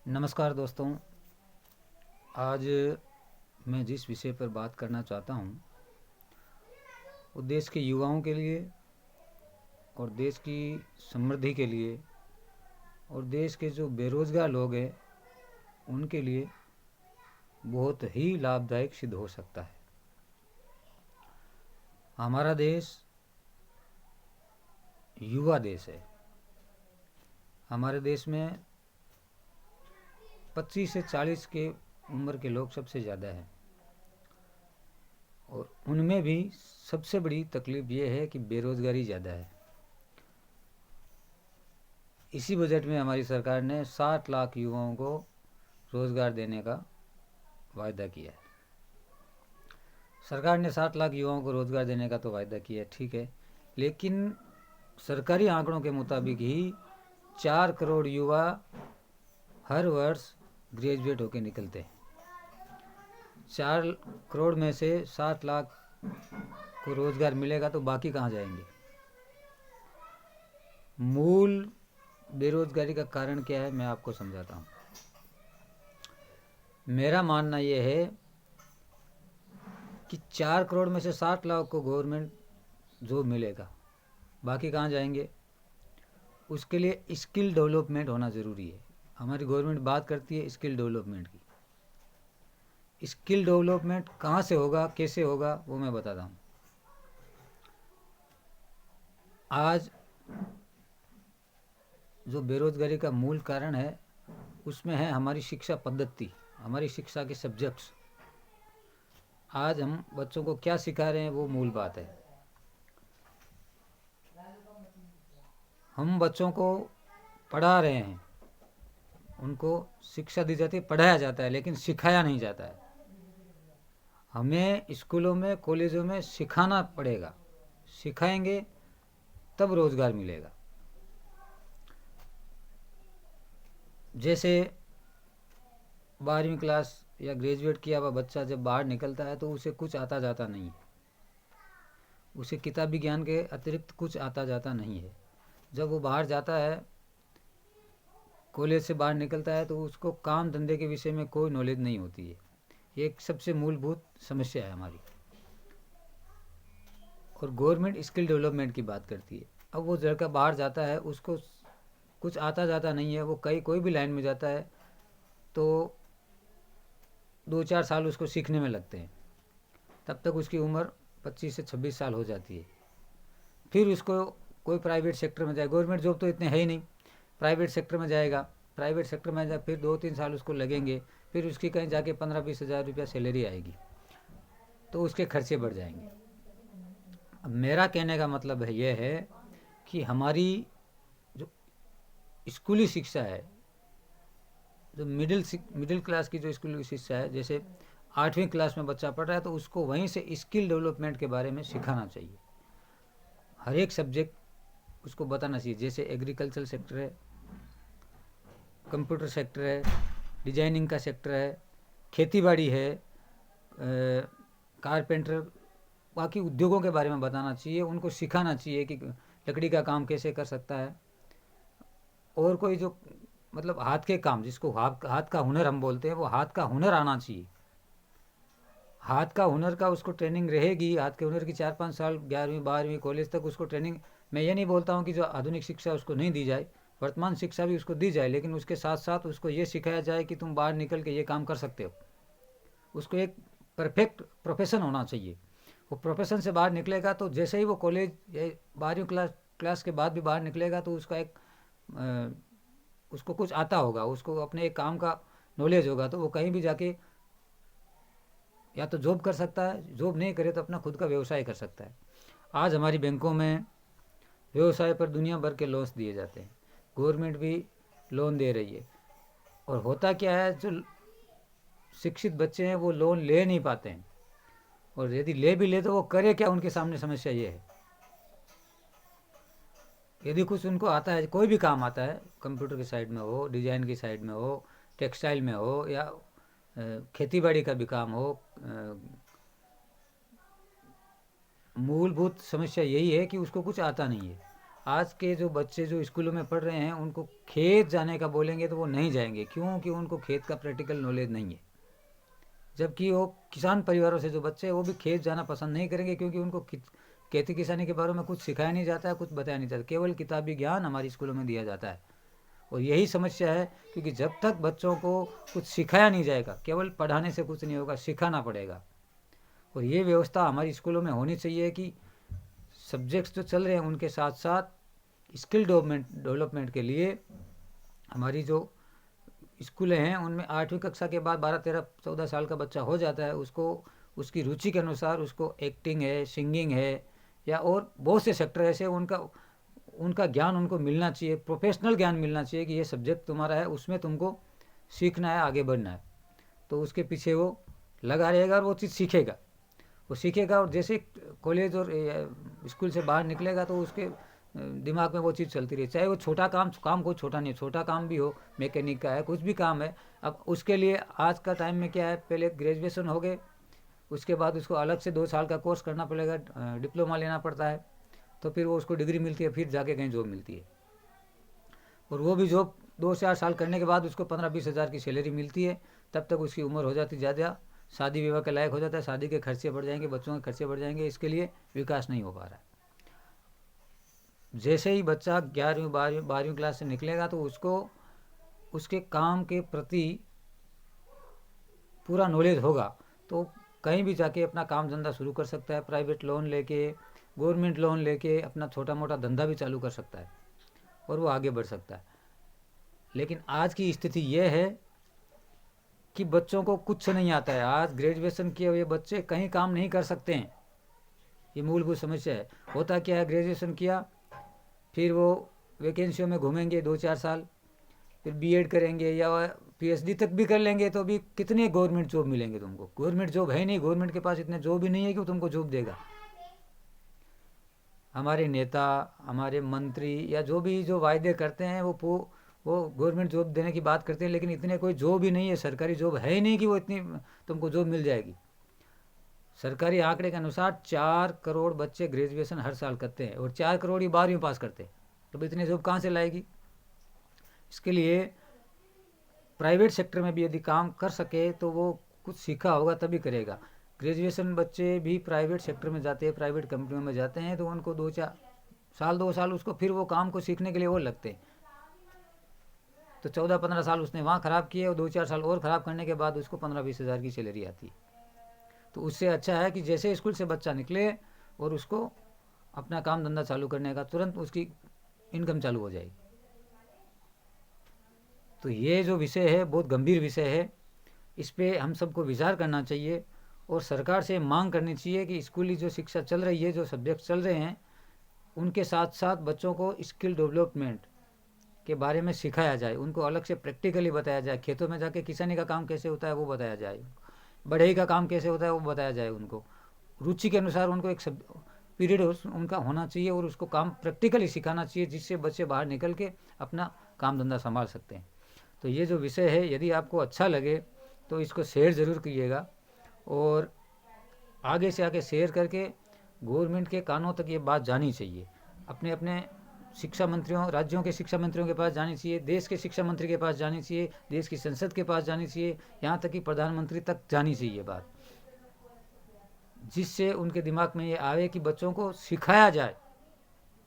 नमस्कार दोस्तों। आज मैं जिस विषय पर बात करना चाहता हूँ वो देश के युवाओं के लिए और देश की समृद्धि के लिए और देश के जो बेरोज़गार लोग हैं उनके लिए बहुत ही लाभदायक सिद्ध हो सकता है। हमारा देश युवा देश है। हमारे देश में 25 से 40 के उम्र के लोग सबसे ज़्यादा हैं और उनमें भी सबसे बड़ी तकलीफ़ ये है कि बेरोज़गारी ज़्यादा है। इसी बजट में हमारी सरकार ने 60 लाख युवाओं को रोज़गार देने का वायदा किया है। सरकार ने 60 लाख युवाओं को रोज़गार देने का तो वायदा किया है, ठीक है, लेकिन सरकारी आंकड़ों के मुताबिक ही 4 करोड़ युवा हर वर्ष ग्रेजुएट होकर निकलते हैं। 4 करोड़ में से 60 लाख को रोज़गार मिलेगा तो बाकी कहाँ जाएंगे? मूल बेरोज़गारी का कारण क्या है मैं आपको समझाता हूँ। मेरा मानना यह है कि 4 करोड़ में से 60 लाख को गवर्नमेंट जॉब मिलेगा, बाकी कहाँ जाएंगे? उसके लिए स्किल डेवलपमेंट होना ज़रूरी है। हमारी गवर्नमेंट बात करती है स्किल डेवलपमेंट की। स्किल डेवलपमेंट कहाँ से होगा, कैसे होगा, वो मैं बताता हूँ। आज जो बेरोज़गारी का मूल कारण है उसमें है हमारी शिक्षा पद्धति, हमारी शिक्षा के सब्जेक्ट्स। आज हम बच्चों को क्या सिखा रहे हैं वो मूल बात है। हम बच्चों को पढ़ा रहे हैं, उनको शिक्षा दी जाती है, पढ़ाया जाता है, लेकिन सिखाया नहीं जाता है। हमें स्कूलों में कॉलेजों में सिखाना पड़ेगा। सिखाएंगे तब रोज़गार मिलेगा। जैसे 12वीं क्लास या ग्रेजुएट किया हुआ बच्चा जब बाहर निकलता है तो उसे कुछ आता जाता नहीं है, उसे किताबी ज्ञान के अतिरिक्त कुछ आता जाता नहीं है। जब वो बाहर जाता है, कॉलेज से बाहर निकलता है, तो उसको काम धंधे के विषय में कोई नॉलेज नहीं होती है। ये एक सबसे मूलभूत समस्या है हमारी। और गवर्नमेंट स्किल डेवलपमेंट की बात करती है। अब वो लड़का बाहर जाता है, उसको कुछ आता जाता नहीं है, वो कोई भी लाइन में जाता है तो 2-4 साल उसको सीखने में लगते हैं। तब तक उसकी उम्र 25 से 26 साल हो जाती है। फिर उसको कोई प्राइवेट सेक्टर में जाए, गवर्नमेंट जॉब तो इतने है ही नहीं, प्राइवेट सेक्टर में जाएगा। प्राइवेट सेक्टर में जाए फिर 2-3 साल उसको लगेंगे, फिर उसकी कहीं जाके 15-20 हज़ार रुपया सैलरी आएगी, तो उसके खर्चे बढ़ जाएंगे। अब मेरा कहने का मतलब है यह है कि हमारी जो स्कूली शिक्षा है, जो मिडिल क्लास की जो स्कूली शिक्षा है, जैसे 8वीं क्लास में बच्चा पढ़ रहा है तो उसको वहीं से स्किल डेवलपमेंट के बारे में सिखाना चाहिए। हर एक सब्जेक्ट उसको बताना चाहिए। जैसे एग्रीकल्चर सेक्टर है, कंप्यूटर सेक्टर है, डिजाइनिंग का सेक्टर है, खेतीबाड़ी है, कारपेंटर, बाकी उद्योगों के बारे में बताना चाहिए। उनको सिखाना चाहिए कि लकड़ी का काम कैसे कर सकता है, और कोई जो मतलब हाथ के काम, जिसको हाथ का हुनर हम बोलते हैं, वो हाथ का हुनर आना चाहिए। हाथ का हुनर का उसको ट्रेनिंग रहेगी। हाथ के हुनर की 4-5 साल 11वीं 12वीं कॉलेज तक उसको ट्रेनिंग। मैं ये नहीं बोलता हूँ कि जो आधुनिक शिक्षा उसको नहीं दी जाए, वर्तमान शिक्षा भी उसको दी जाए, लेकिन उसके साथ साथ उसको ये सिखाया जाए कि तुम बाहर निकल के ये काम कर सकते हो। उसको एक परफेक्ट प्रोफेशन होना चाहिए। वो प्रोफेशन से बाहर निकलेगा तो जैसे ही वो कॉलेज या 12वीं क्लास के बाद भी बाहर निकलेगा तो उसका एक उसको कुछ आता होगा, उसको अपने एक काम का नॉलेज होगा, तो वो कहीं भी जाके या तो जॉब कर सकता है, जॉब नहीं करे तो अपना खुद का व्यवसाय कर सकता है। आज हमारी बैंकों में व्यवसाय पर दुनिया भर के लोन्स दिए जाते हैं, गवर्नमेंट भी लोन दे रही है। और होता क्या है, जो शिक्षित बच्चे हैं वो लोन ले नहीं पाते हैं, और यदि ले भी ले तो वो करे क्या, उनके सामने समस्या ये है। यदि कुछ उनको आता है, कोई भी काम आता है, कंप्यूटर की साइड में हो, डिजाइन की साइड में हो, टेक्सटाइल में हो, या खेतीबाड़ी का भी काम हो, मूलभूत समस्या यही है कि उसको कुछ आता नहीं है। आज के जो बच्चे जो स्कूलों में पढ़ रहे हैं उनको खेत जाने का बोलेंगे तो वो नहीं जाएंगे, क्योंकि उनको खेत का प्रैक्टिकल नॉलेज नहीं है। जबकि वो किसान परिवारों से जो बच्चे हैं वो भी खेत जाना पसंद नहीं करेंगे, क्योंकि उनको खेती किसानी के बारे में कुछ सिखाया नहीं जाता है, कुछ बताया नहीं जाता, केवल किताबी ज्ञान हमारे स्कूलों में दिया जाता है। और यही समस्या है, क्योंकि जब तक बच्चों को कुछ सिखाया नहीं जाएगा, केवल पढ़ाने से कुछ नहीं होगा, सिखाना पड़ेगा। और ये व्यवस्था हमारी स्कूलों में होनी चाहिए कि सब्जेक्ट्स जो चल रहे हैं उनके साथ साथ स्किल डेवलपमेंट के लिए हमारी जो स्कूलें हैं उनमें 8वीं कक्षा के बाद 12, 13, 14 साल का बच्चा हो जाता है, उसको उसकी रुचि के अनुसार उसको एक्टिंग है, सिंगिंग है, या और बहुत से सेक्टर ऐसे उनका उनका ज्ञान उनको मिलना चाहिए, प्रोफेशनल ज्ञान मिलना चाहिए कि ये सब्जेक्ट तुम्हारा है, उसमें तुमको सीखना है, आगे बढ़ना है। तो उसके पीछे वो लगा रहेगा और वो चीज़ सीखेगा, वो सीखेगा। और जैसे कॉलेज और स्कूल से बाहर निकलेगा तो उसके दिमाग में वो चीज़ चलती रही, चाहे वो छोटा काम कोई छोटा नहीं है, छोटा काम भी हो, मैकेनिक का है, कुछ भी काम है। अब उसके लिए आज का टाइम में क्या है, पहले ग्रेजुएशन हो गए, उसके बाद उसको अलग से 2 साल का कोर्स करना पड़ेगा, डिप्लोमा लेना पड़ता है, तो फिर वो उसको डिग्री मिलती है, फिर जाके कहीं जॉब मिलती है। और वो भी जॉब 2 से 4 साल करने के बाद उसको 15-20 हज़ार की सैलरी मिलती है। तब तक उसकी उम्र हो जाती ज़्यादा, शादी विवाह के लायक हो जाता है, शादी के खर्चे बढ़ जाएंगे, बच्चों के खर्चे बढ़ जाएंगे, इसके लिए विकास नहीं हो पा रहा है। जैसे ही बच्चा 11वीं 12वीं क्लास से निकलेगा तो उसको उसके काम के प्रति पूरा नॉलेज होगा, तो कहीं भी जाके अपना काम धंधा शुरू कर सकता है, प्राइवेट लोन लेके, गवर्नमेंट लोन लेके अपना छोटा मोटा धंधा भी चालू कर सकता है और वो आगे बढ़ सकता है। लेकिन आज की स्थिति यह है कि बच्चों को कुछ नहीं आता है। आज ग्रेजुएशन किए हुए बच्चे कहीं काम नहीं कर सकते हैं, ये मूलभूत समस्या है। होता क्या है, ग्रेजुएशन किया, फिर वो वैकेंसियों में घूमेंगे 2-4 साल, फिर बीएड करेंगे या पीएचडी तक भी कर लेंगे, तो भी कितने गवर्नमेंट जॉब मिलेंगे तुमको? गवर्नमेंट जॉब है नहीं, गवर्नमेंट के पास इतने जॉब ही नहीं है कि वो तुमको जॉब देगा। हमारे नेता, हमारे मंत्री या जो भी जो वायदे करते हैं वो गवर्नमेंट जॉब देने की बात करते हैं, लेकिन इतने कोई जॉब ही नहीं है, सरकारी जॉब है ही नहीं कि वो इतनी तुमको जॉब मिल जाएगी। सरकारी आंकड़े के अनुसार 4 करोड़ बच्चे ग्रेजुएशन हर साल करते हैं और 4 करोड़ ही 12वीं पास करते हैं, तो इतने जॉब कहाँ से लाएगी? इसके लिए प्राइवेट सेक्टर में भी यदि काम कर सके तो वो कुछ सीखा होगा तभी करेगा। ग्रेजुएशन बच्चे भी प्राइवेट सेक्टर में जाते हैं, प्राइवेट कंपनियों में जाते हैं, तो उनको 2 साल उसको फिर वो काम को सीखने के लिए और लगते हैं। तो 14-15 साल उसने वहाँ ख़राब किए और 2-4 साल और ख़राब करने के बाद उसको 15-20 हज़ार की सैलरी आती है। तो उससे अच्छा है कि जैसे स्कूल से बच्चा निकले और उसको अपना काम धंधा चालू करने का तुरंत उसकी इनकम चालू हो जाएगी। तो ये जो विषय है बहुत गंभीर विषय है, इस पर हम सबको विचार करना चाहिए और सरकार से मांग करनी चाहिए कि स्कूली जो शिक्षा चल रही है, जो सब्जेक्ट चल रहे हैं, उनके साथ साथ बच्चों को स्किल डेवलपमेंट के बारे में सिखाया जाए, उनको अलग से प्रैक्टिकली बताया जाए। खेतों में जाके किसानी का काम कैसे होता है वो बताया जाए, बढ़ई का काम कैसे होता है वो बताया जाए। उनको रुचि के अनुसार उनको एक पीरियड उनका होना चाहिए और उसको काम प्रैक्टिकली सिखाना चाहिए, जिससे बच्चे बाहर निकल के अपना काम धंधा संभाल सकते हैं। तो ये जो विषय है, यदि आपको अच्छा लगे तो इसको शेयर ज़रूर कीजिएगा और आगे से आगे शेयर करके गवर्नमेंट के कानों तक ये बात जानी चाहिए। अपने अपने शिक्षा मंत्रियों, राज्यों के शिक्षा मंत्रियों के पास जानी चाहिए, देश के शिक्षा मंत्री के पास जानी चाहिए, देश की संसद के पास जानी चाहिए, यहाँ तक कि प्रधानमंत्री तक जानी चाहिए बात, जिससे उनके दिमाग में ये आवे कि बच्चों को सिखाया जाए।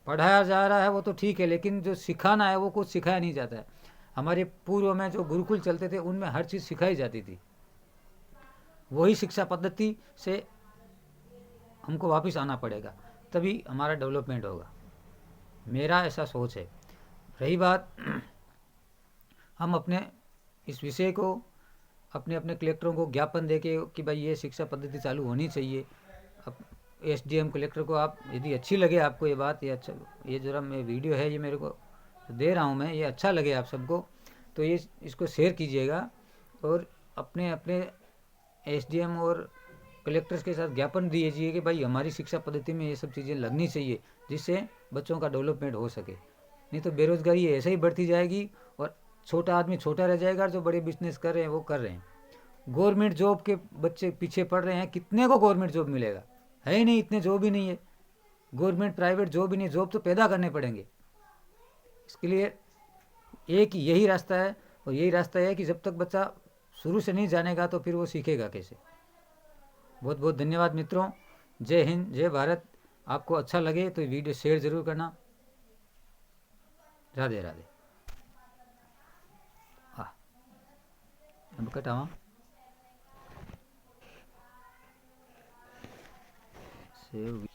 पढ़ाया जा रहा है वो तो ठीक है, लेकिन जो सिखाना है वो कुछ सिखाया नहीं जाता है। हमारे पूर्व में जो गुरुकुल चलते थे उनमें हर चीज़ सिखाई जाती थी, वही शिक्षा पद्धति से हमको वापस आना पड़ेगा, तभी हमारा डेवलपमेंट होगा। मेरा ऐसा सोच है। रही बात हम अपने इस विषय को अपने अपने कलेक्टरों को ज्ञापन दे के कि भाई ये शिक्षा पद्धति चालू होनी चाहिए। अब एसडीएम कलेक्टर को आप यदि अच्छी लगे आपको ये बात, ये अच्छा, ये जरा मैं वीडियो है ये मेरे को दे रहा हूँ मैं, ये अच्छा लगे आप सबको तो ये इसको शेयर कीजिएगा और अपने अपने एसडीएम और कलेक्टर्स के साथ ज्ञापन दीजिए कि भाई हमारी शिक्षा पद्धति में ये सब चीज़ें लगनी चाहिए, जिससे बच्चों का डेवलपमेंट हो सके। नहीं तो बेरोज़गारी ऐसे ही बढ़ती जाएगी और छोटा आदमी छोटा रह जाएगा, जो बड़े बिजनेस कर रहे हैं वो कर रहे हैं। गवर्नमेंट जॉब के बच्चे पीछे पड़ रहे हैं, कितने को गवर्नमेंट जॉब मिलेगा? है ही नहीं, इतने जॉब ही नहीं है। गवर्नमेंट प्राइवेट जॉब ही नहीं, जॉब तो पैदा करने पड़ेंगे। इसके लिए एक यही रास्ता है, और यही रास्ता है कि जब तक बच्चा शुरू से नहीं जानेगा तो फिर वो सीखेगा कैसे। बहुत बहुत धन्यवाद मित्रों। जय हिंद, जय भारत। आपको अच्छा लगे तो वीडियो शेयर ज़रूर करना। राधे राधे। हाँ, अब कटावा सेव